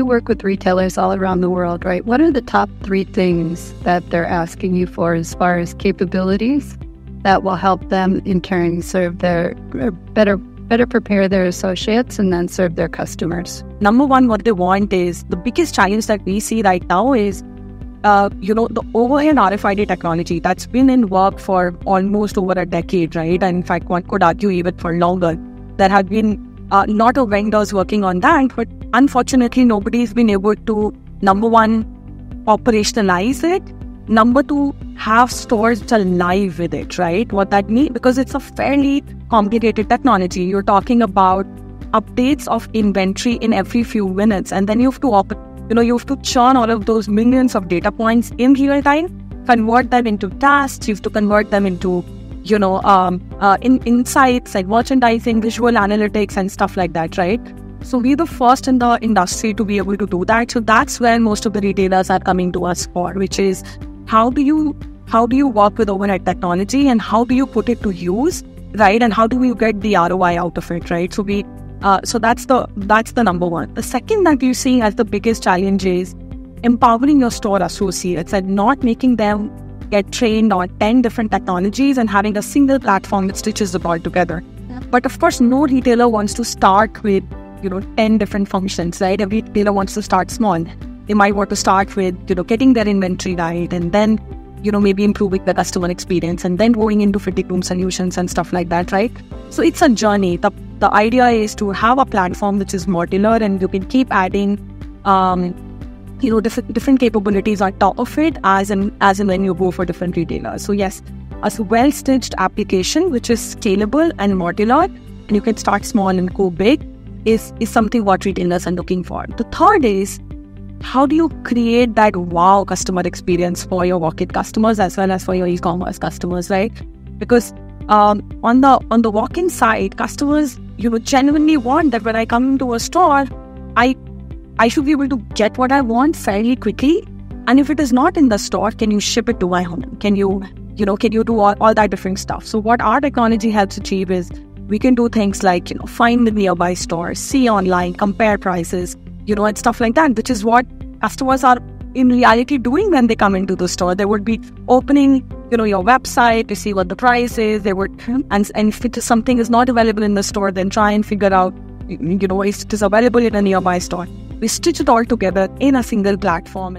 work with retailers all around the world, right? What are the top 3 things that they're asking you for as far as capabilities that will help them in turn serve their better prepare their associates and then serve their customers? Number one, what they want is the biggest challenge that we see right now is the overhead RFID technology that's been in work for almost over a decade, right? And in fact, one could argue even for longer. There have been a lot of vendors working on that, but unfortunately, nobody's been able to, number one, operationalize it. Number two, have stores which are live with it, right? What that means, because it's a fairly complicated technology. You're talking about updates of inventory in every few minutes, and then you have to churn all of those millions of data points in real time, convert them into tasks. You have to convert them into, insights like merchandising, visual analytics, and stuff like that, right? So we're the first in the industry to be able to do that. So that's where most of the retailers are coming to us for, which is how do you work with overhead technology and how do you put it to use, right? And how do you get the ROI out of it, right? So that's the number one. The second that we're seeing as the biggest challenge is empowering your store associates and not making them get trained on 10 different technologies and having a single platform that stitches it all together. But of course, no retailer wants to start with 10 different functions, right? Every retailer wants to start small. They might want to start with getting their inventory right, and then maybe improving the customer experience, and then going into fitting room solutions and stuff like that, right? So it's a journey. The idea is to have a platform which is modular, and you can keep adding, different capabilities on top of it as and when you go for different retailers. So yes, a well-stitched application which is scalable and modular, and you can start small and go big, is something what retailers are looking for. The third is, how do you create that wow customer experience for your walk-in customers as well as for your e-commerce customers, right? Because on the walk-in side, customers genuinely want that when I come to a store, I should be able to get what I want fairly quickly. And if it is not in the store, can you ship it to my home? Can you do all that different stuff? So what our technology helps achieve is we can do things like find the nearby store, see online, compare prices, and stuff like that, which is what customers are in reality doing when they come into the store. They would be opening, your website to see what the price is. They would, and if something is not available in the store, then try and figure out, if it is available in a nearby store. We stitch it all together in a single platform.